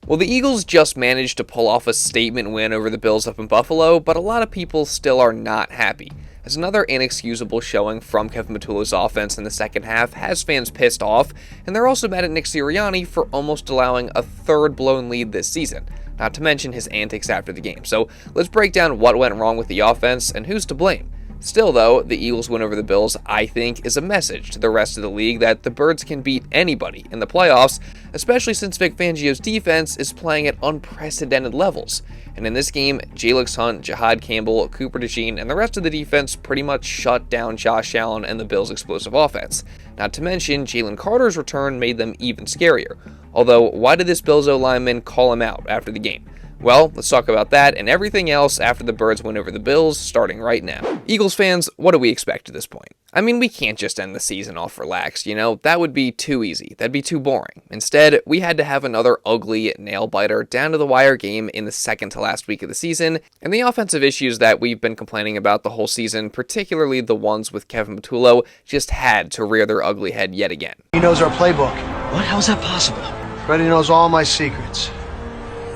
Well, the Eagles just managed to pull off a statement win over the Bills up in Buffalo, but a lot of people still are not happy, as another inexcusable showing from Kevin Patullo's offense in the second half has fans pissed off, and they're also mad at Nick Sirianni for almost allowing a third blown lead this season, not to mention his antics after the game. So let's break down what went wrong with the offense and who's to blame. Still, though, the Eagles' win over the Bills, I think, is a message to the rest of the league that the Birds can beat anybody in the playoffs, especially since Vic Fangio's defense is playing at unprecedented levels. And in this game, Jalyx Hunt, Jihaad Campbell, Cooper DeJean, and the rest of the defense pretty much shut down Josh Allen and the Bills' explosive offense. Not to mention, Jalen Carter's return made them even scarier. Although, why did this Bills O-lineman call him out after the game? Well, let's talk about that and everything else after the Birds win over the Bills, starting right now. Eagles fans, what do we expect at this point? I mean, we can't just end the season off relaxed, you know? That would be too easy. That'd be too boring. Instead, we had to have another ugly nail-biter down-to-the-wire game in the second to last week of the season, and the offensive issues that we've been complaining about the whole season, particularly the ones with Kevin Patullo, just had to rear their ugly head yet again. He knows our playbook. What? How is that possible? Freddie knows all my secrets.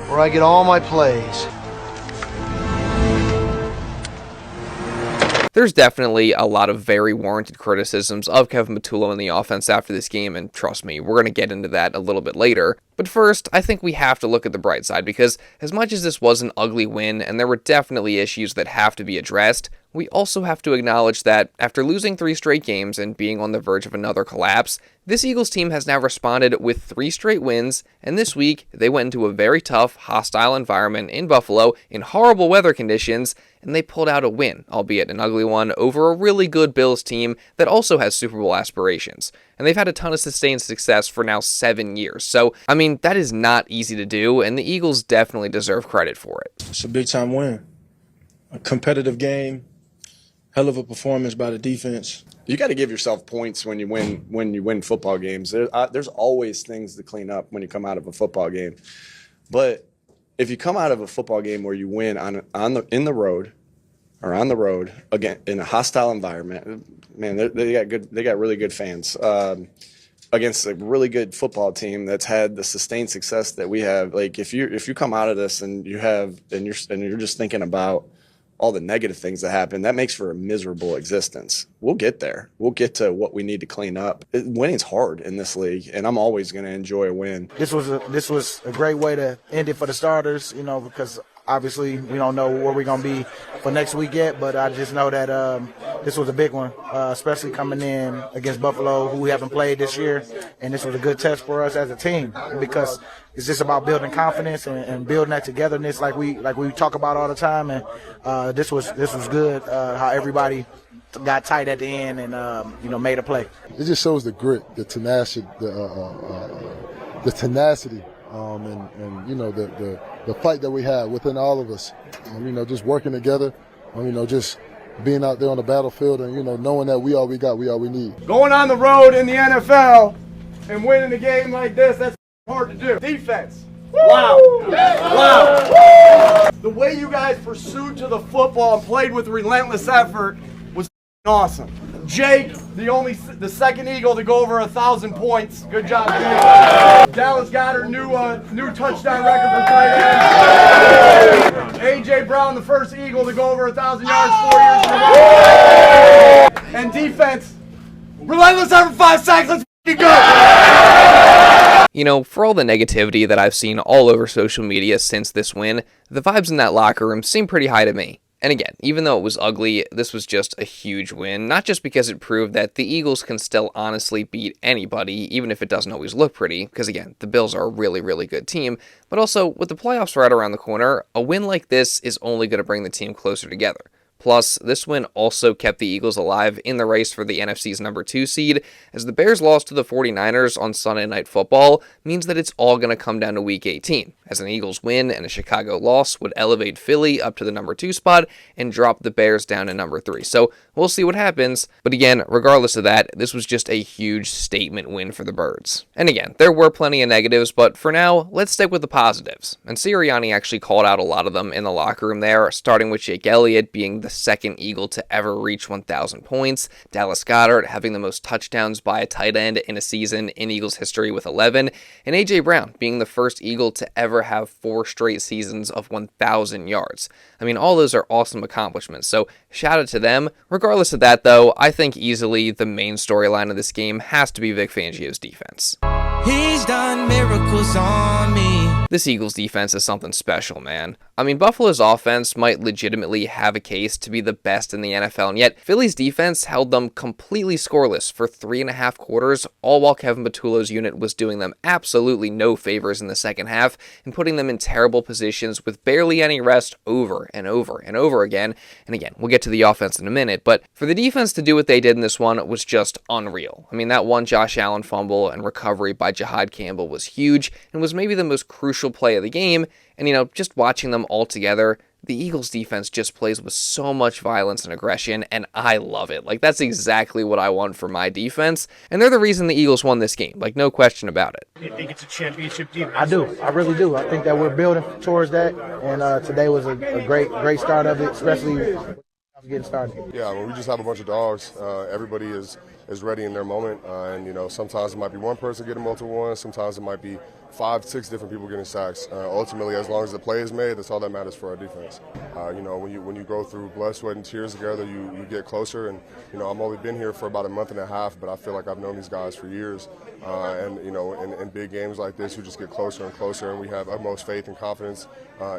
Where I get all my plays. There's definitely a lot of very warranted criticisms of Kevin Patullo in the offense after this game, and trust me, we're going to get into that a little bit later. But first, I think we have to look at the bright side, because as much as this was an ugly win, and there were definitely issues that have to be addressed, we also have to acknowledge that after losing 3 straight games and being on the verge of another collapse, this Eagles team has now responded with 3 straight wins, and this week they went into a very tough, hostile environment in Buffalo in horrible weather conditions, and they pulled out a win, albeit an ugly one, over a really good Bills team that also has Super Bowl aspirations. And they've had a ton of sustained success for now 7 years. So, I mean, that is not easy to do, and the Eagles definitely deserve credit for it. It's a big-time win. A competitive game. Hell of a performance by the defense. You got to give yourself points when you win football games. There's always things to clean up when you come out of a football game. But if you come out of a football game where you win on the road again in a hostile environment, man, they got really good fans against a really good football team that's had the sustained success that we have. Like if you come out of this and you're just thinking about all the negative things that happen, that makes for a miserable existence. We'll get there. We'll get to what we need to clean up. Winning's hard in this league, and I'm always going to enjoy a win. This was a great way to end it for the starters, you know, because obviously we don't know where we're going to be for next week yet, but I just know that this was a big one, especially coming in against Buffalo, who we haven't played this year, and this was a good test for us as a team because it's just about building confidence and building that togetherness like we talk about all the time, and this was good, how everybody got tight at the end and made a play. It just shows the grit, the tenacity, the tenacity, and the fight that we have within all of us. Just working together, just being out there on the battlefield, and knowing that we all we got, we all we need. Going on the road in the NFL and winning a game like this—that's hard to do. Defense. Wow. Wow. The way you guys pursued to the football and played with relentless effort was awesome. Jake, the second Eagle to go over 1,000 points. Good job, Jake. Dallas got her new touchdown record for tight end. A.J. Brown, the first Eagle to go over 1,000 yards 4 years in a row. And defense, relentless effort, 5 sacks. Let's go. You know, for all the negativity that I've seen all over social media since this win, the vibes in that locker room seem pretty high to me. And again, even though it was ugly, this was just a huge win, not just because it proved that the Eagles can still honestly beat anybody, even if it doesn't always look pretty, because again, the Bills are a really, really good team, but also, with the playoffs right around the corner, a win like this is only going to bring the team closer together. Plus, this win also kept the Eagles alive in the race for the NFC's number 2 seed, as the Bears loss to the 49ers on Sunday Night Football means that it's all going to come down to Week 18, as an Eagles win and a Chicago loss would elevate Philly up to the number 2 spot and drop the Bears down to number 3. So, we'll see what happens, but again, regardless of that, this was just a huge statement win for the Birds. And again, there were plenty of negatives, but for now, let's stick with the positives. And Sirianni actually called out a lot of them in the locker room there, starting with Jake Elliott being the second Eagle to ever reach 1,000 points, Dallas Goedert having the most touchdowns by a tight end in a season in Eagles history with 11, and A.J. Brown being the first Eagle to ever have 4 straight seasons of 1,000 yards. I mean, all those are awesome accomplishments, so shout out to them. Regardless of that, though, I think easily the main storyline of this game has to be Vic Fangio's defense. He's done miracles on me. This Eagles defense is something special, man. I mean, Buffalo's offense might legitimately have a case to be the best in the NFL, and yet Philly's defense held them completely scoreless for 3.5 quarters, all while Kevin Patullo's unit was doing them absolutely no favors in the second half and putting them in terrible positions with barely any rest over and over and over again. And again, we'll get to the offense in a minute, but for the defense to do what they did in this one was just unreal. I mean, that one Josh Allen fumble and recovery by Jihaad Campbell was huge and was maybe the most crucial play of the game, and just watching them all together, the Eagles defense just plays with so much violence and aggression, and I love it. Like, that's exactly what I want for my defense, and they're the reason the Eagles won this game, like, no question about it. You think it's a championship defense? I do. I really do. I think that we're building towards that, and today was a great start of it, especially getting started. Yeah, we just have a bunch of dogs. Everybody is ready in their moment, and sometimes it might be one person getting multiple ones, sometimes it might be 5, 6 different people getting sacks. Ultimately, as long as the play is made, that's all that matters for our defense. When you go through blood, sweat, and tears together, you get closer. And I've only been here for about a month and a half, but I feel like I've known these guys for years. In big games like this, we just get closer and closer, and we have utmost faith and confidence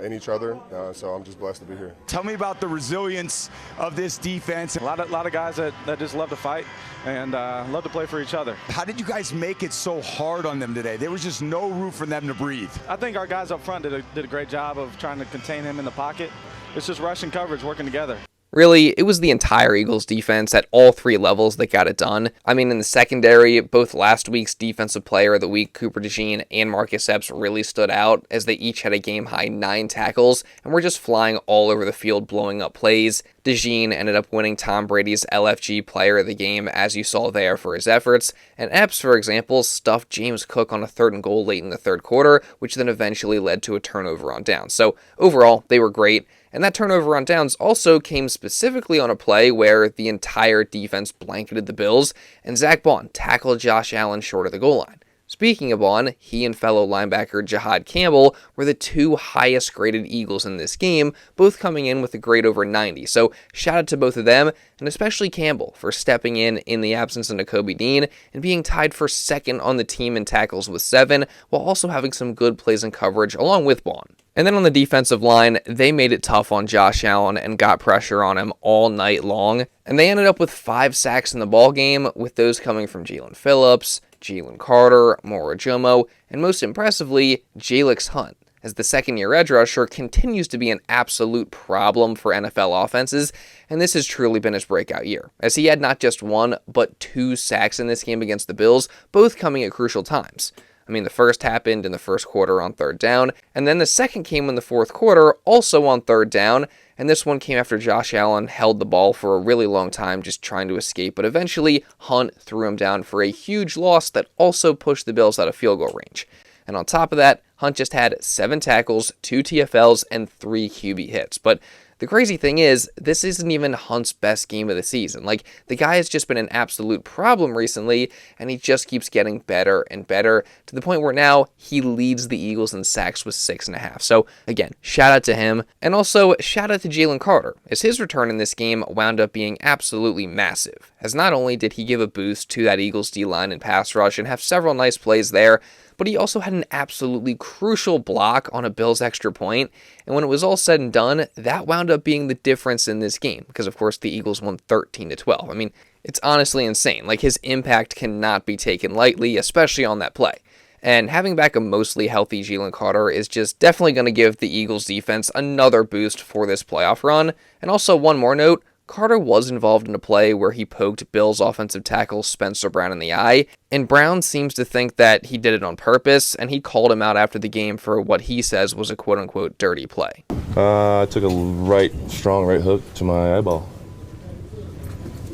in each other. So I'm just blessed to be here. Tell me about the resilience of this defense. A lot of guys that just love to fight and love to play for each other. How did you guys make it so hard on them today? There was just no room for them to breathe. I think our guys up front did a great job of trying to contain him in the pocket. It's just rushing coverage, working together. Really, it was the entire Eagles defense at all 3 levels that got it done. I mean, in the secondary, both last week's Defensive Player of the Week, Cooper DeJean, and Marcus Epps really stood out as they each had a game-high 9 tackles and were just flying all over the field, blowing up plays. DeJean ended up winning Tom Brady's LFG Player of the Game, as you saw there, for his efforts, and Epps, for example, stuffed James Cook on a 3rd and goal late in the 3rd quarter, which then eventually led to a turnover on downs. So overall, they were great. And that turnover on downs also came specifically on a play where the entire defense blanketed the Bills, and Zach Bond tackled Josh Allen short of the goal line. Speaking of Bond, he and fellow linebacker Jihaad Campbell were the 2 highest graded Eagles in this game, both coming in with a grade over 90. So shout out to both of them, and especially Campbell for stepping in the absence of Nakobe Dean and being tied for 2nd on the team in tackles with 7, while also having some good plays and coverage along with Bond. And then on the defensive line, they made it tough on Josh Allen and got pressure on him all night long. And they ended up with 5 sacks in the ballgame, with those coming from Jalen Phillips, Jalen Carter, Moro Jomo, and most impressively, Jalyx Hunt, as the second-year edge rusher continues to be an absolute problem for NFL offenses, and this has truly been his breakout year, as he had not just 1, but 2 sacks in this game against the Bills, both coming at crucial times. I mean, the first happened in the first quarter on 3rd down, and then the second came in the 4th quarter, also on 3rd down, and this one came after Josh Allen held the ball for a really long time just trying to escape, but eventually Hunt threw him down for a huge loss that also pushed the Bills out of field goal range. And on top of that, Hunt just had 7 tackles, 2 TFLs, and 3 QB hits. But the crazy thing is, this isn't even Hunt's best game of the season. Like, the guy has just been an absolute problem recently, and he just keeps getting better and better, to the point where now he leads the Eagles in sacks with 6.5. So, again, shout out to him. And also, shout out to Jalen Carter, as his return in this game wound up being absolutely massive, as not only did he give a boost to that Eagles D-line and pass rush and have several nice plays there, but he also had an absolutely crucial block on a Bills extra point, and when it was all said and done, that wound up being the difference in this game, because of course the Eagles won 13-12. I mean, it's honestly insane. Like, his impact cannot be taken lightly, especially on that play. And having back a mostly healthy Jalen Carter is just definitely going to give the Eagles defense another boost for this playoff run. And also, one more note, Carter was involved in a play where he poked Bills offensive tackle Spencer Brown in the eye, and Brown seems to think that he did it on purpose, and he called him out after the game for what he says was a quote-unquote dirty play. I took a strong right hook to my eyeball.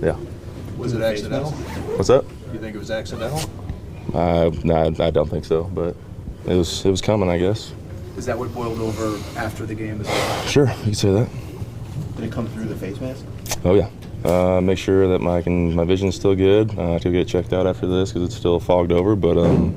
Yeah. Was it accidental? What's that? You think it was accidental? No, I don't think so, but it was coming, I guess. Is that what boiled over after the game as well? Sure, you can say that. Did it come through the face mask? Oh yeah. Make sure that my vision's still good. I have to get checked out after this because it's still fogged over. But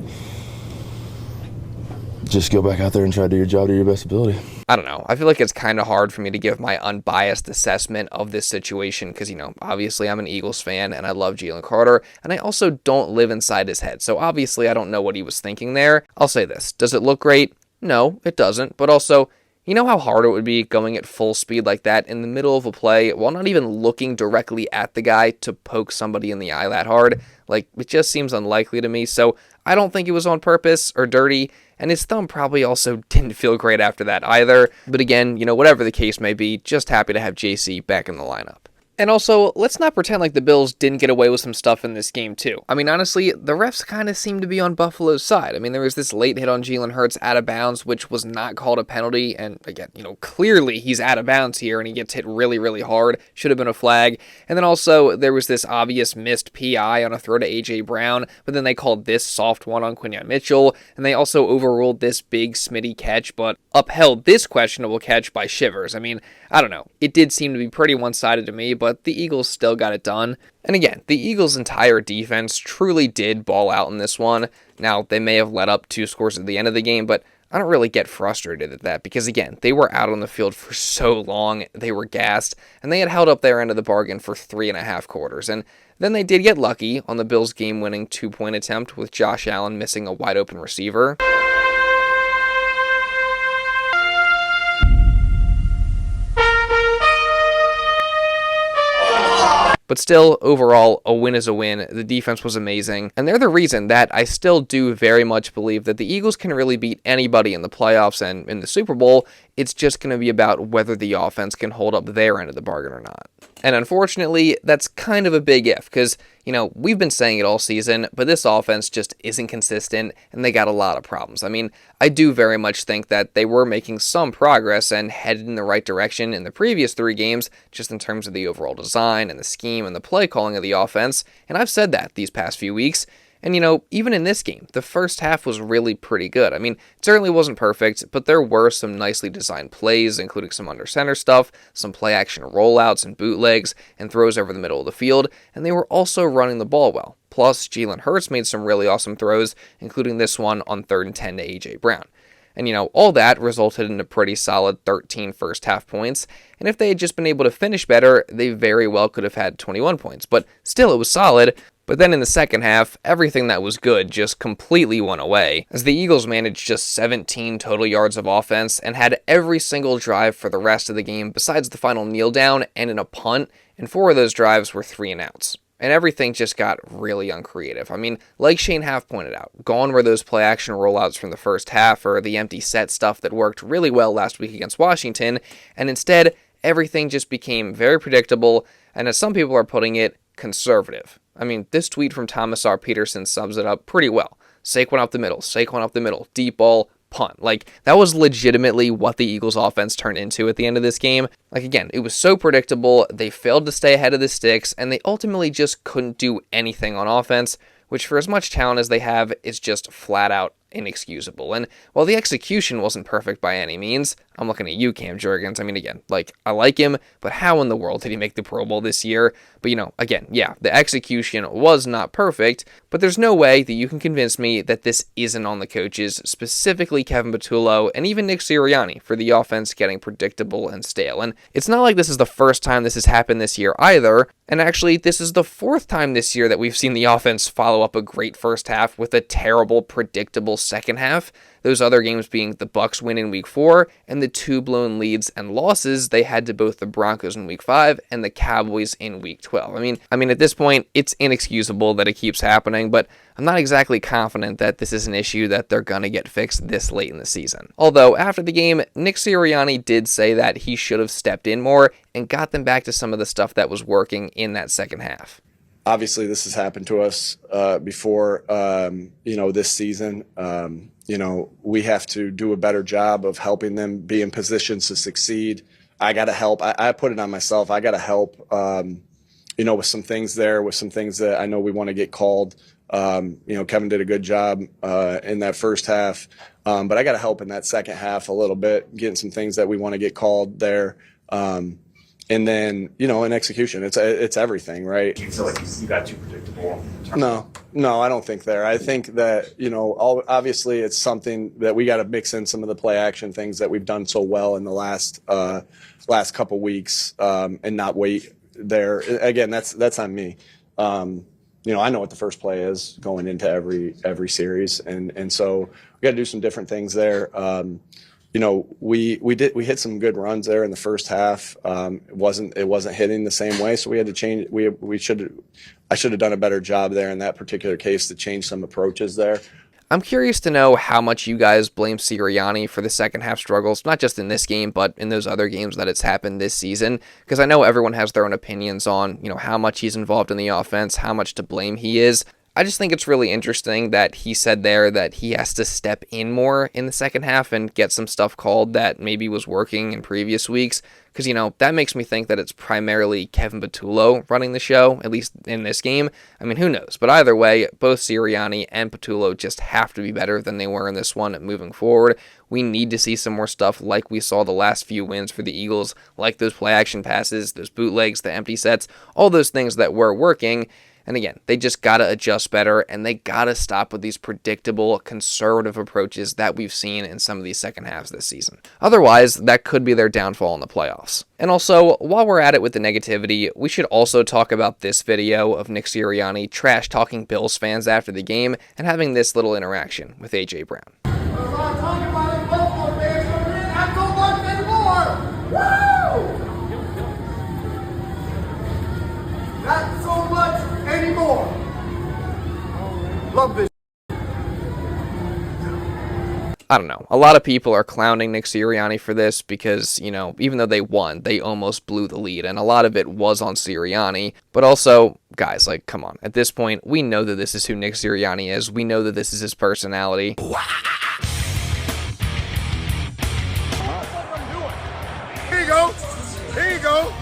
just go back out there and try to do your job to your best ability. I don't know. I feel like it's kind of hard for me to give my unbiased assessment of this situation because, obviously I'm an Eagles fan and I love Jalen Carter, and I also don't live inside his head. So obviously I don't know what he was thinking there. I'll say this. Does it look great? No, it doesn't. But also, you know how hard it would be going at full speed like that in the middle of a play while not even looking directly at the guy to poke somebody in the eye that hard? Like, it just seems unlikely to me. So I don't think it was on purpose or dirty. And his thumb probably also didn't feel great after that either. But again, whatever the case may be, just happy to have JC back in the lineup. And also, let's not pretend like the Bills didn't get away with some stuff in this game, too. I mean, honestly, the refs kind of seemed to be on Buffalo's side. I mean, there was this late hit on Jalen Hurts out of bounds, which was not called a penalty. And again, clearly he's out of bounds here and he gets hit really, really hard. Should have been a flag. And then also, there was this obvious missed PI on a throw to A.J. Brown, but then they called this soft one on Quinyon Mitchell. And they also overruled this big Smitty catch, but upheld this questionable catch by Shivers. I mean, I don't know. It did seem to be pretty one-sided to me, but the Eagles still got it done. And again, the Eagles' entire defense truly did ball out in this one. Now, they may have let up 2 scores at the end of the game, but I don't really get frustrated at that because, again, they were out on the field for so long, they were gassed, and they had held up their end of the bargain for 3.5 quarters. And then they did get lucky on the Bills' game-winning 2-point attempt with Josh Allen missing a wide-open receiver. But still, overall, a win is a win. The defense was amazing. And they're the reason that I still do very much believe that the Eagles can really beat anybody in the playoffs and in the Super Bowl. It's just going to be about whether the offense can hold up their end of the bargain or not. And unfortunately, that's kind of a big if because, we've been saying it all season, but this offense just isn't consistent and they got a lot of problems. I mean, I do very much think that they were making some progress and headed in the right direction in the previous 3 games, just in terms of the overall design and the scheme and the play calling of the offense. And I've said that these past few weeks. And, even in this game, the first half was really pretty good. I mean, it certainly wasn't perfect, but there were some nicely designed plays, including some under center stuff, some play action rollouts and bootlegs, and throws over the middle of the field, and they were also running the ball well. Plus, Jalen Hurts made some really awesome throws, including this one on 3rd and 10 to A.J. Brown. And, all that resulted in a pretty solid 13 first half points, and if they had just been able to finish better, they very well could have had 21 points, but still, it was solid. But then in the second half, everything that was good just completely went away, as the Eagles managed just 17 total yards of offense and had every single drive for the rest of the game besides the final kneel down and in a punt, and 4 of those drives were 3-and-outs. And everything just got really uncreative. I mean, like Shane Half pointed out, gone were those play action rollouts from the first half or the empty set stuff that worked really well last week against Washington, and instead, everything just became very predictable, and as some people are putting it, conservative. I mean, this tweet from Thomas R. Peterson sums it up pretty well. Saquon up the middle, deep ball, punt. Like, that was legitimately what the Eagles offense turned into at the end of this game. Like, again, it was so predictable, they failed to stay ahead of the sticks, and they ultimately just couldn't do anything on offense, which for as much talent as they have is just flat out inexcusable. And while the execution wasn't perfect by any means, I'm looking at you, Cam Jurgens. I mean, again, I like him, but how in the world did he make the Pro Bowl this year? But, again, yeah, the execution was not perfect, but there's no way that you can convince me that this isn't on the coaches, specifically Kevin Patullo and even Nick Sirianni, for the offense getting predictable and stale. And it's not like this is the first time this has happened this year either, and actually, this is the 4th time this year that we've seen the offense follow up a great first half with a terrible, predictable second half. Those other games being the Bucs win in Week 4 and the 2 blown leads and losses they had to both the Broncos in Week 5 and the Cowboys in Week 12. I mean, at this point, it's inexcusable that it keeps happening, but I'm not exactly confident that this is an issue that they're going to get fixed this late in the season. Although, after the game, Nick Sirianni did say that he should have stepped in more and got them back to some of the stuff that was working in that second half. Obviously, this has happened to us before, this season. We have to do a better job of helping them be in positions to succeed. I got to help. I put it on myself. I got to help, with some things there, with some things that I know we want to get called. Kevin did a good job in that first half, but I got to help in that second half a little bit, getting some things that we want to get called there. And then, you know, in execution, it's everything, right? Do you feel like you got too predictable? No, I don't think there. I think that, you know, obviously it's something that we got to mix in some of the play action things that we've done so well in the last couple weeks, and not wait there. Again, that's on me. You know, I know what the first play is going into every series, and so we got to do some different things there. You know, we hit some good runs there in the first half. It wasn't hitting the same way, so we had to change. I should have done a better job there in that particular case to change some approaches there. I'm curious to know how much you guys blame Sirianni for the second half struggles, not just in this game, but in those other games that it's happened this season, because I know everyone has their own opinions on, you know, how much he's involved in the offense, how much to blame he is. I just think it's really interesting that he said there that he has to step in more in the second half and get some stuff called that maybe was working in previous weeks. Because, you know, that makes me think that it's primarily Kevin Patullo running the show, at least in this game. I mean, who knows? But either way, both Sirianni and Patullo just have to be better than they were in this one moving forward. We need to see some more stuff like we saw the last few wins for the Eagles, like those play action passes, those bootlegs, the empty sets, all those things that were working. And again, they just got to adjust better, and they got to stop with these predictable, conservative approaches that we've seen in some of these second halves this season. Otherwise, that could be their downfall in the playoffs. And also, while we're at it with the negativity, we should also talk about this video of Nick Sirianni trash-talking Bills fans after the game and having this little interaction with A.J. Brown. Not so much anymore. Love this. I don't know. A lot of people are clowning Nick Sirianni for this because, you know, even though they won, they almost blew the lead, and a lot of it was on Sirianni. But also, guys, like, come on. At this point, we know that this is who Nick Sirianni is. We know that this is his personality. Here you go. Here you go.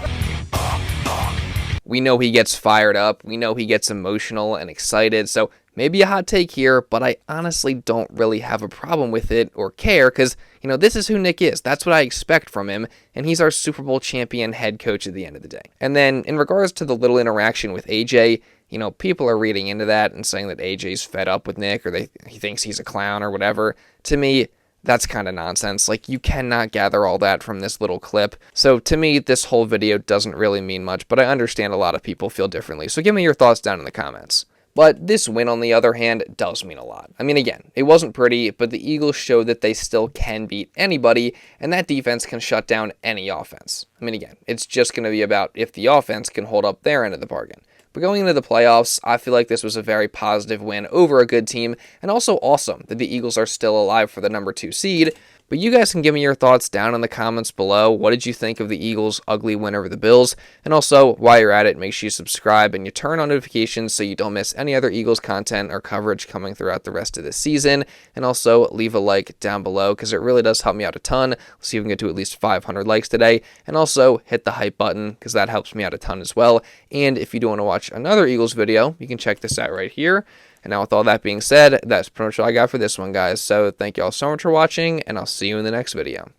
We know he gets fired up. We know he gets emotional and excited. So maybe a hot take here, but I honestly don't really have a problem with it or care because, you know, this is who Nick is. That's what I expect from him, and he's our Super Bowl champion head coach at the end of the day. And then in regards to the little interaction with AJ, you know, people are reading into that and saying that AJ's fed up with Nick or he thinks he's a clown or whatever. To me, that's kind of nonsense. Like, you cannot gather all that from this little clip. So to me, this whole video doesn't really mean much, but I understand a lot of people feel differently. So give me your thoughts down in the comments. But this win, on the other hand, does mean a lot. I mean, again, it wasn't pretty, but the Eagles showed that they still can beat anybody, and that defense can shut down any offense. I mean, again, it's just going to be about if the offense can hold up their end of the bargain. But going into the playoffs, I feel like this was a very positive win over a good team, and also awesome that the Eagles are still alive for the number 2 seed. But you guys can give me your thoughts down in the comments below. What did you think of the Eagles' ugly win over the Bills? And also, while you're at it, make sure you subscribe and you turn on notifications so you don't miss any other Eagles content or coverage coming throughout the rest of the season. And also, leave a like down below because it really does help me out a ton. Let's see if we can get to at least 500 likes today. And also, hit the hype button because that helps me out a ton as well. And if you do want to watch another Eagles video, you can check this out right here. And now with all that being said, that's pretty much all I got for this one, guys. So thank you all so much for watching, and I'll see you in the next video.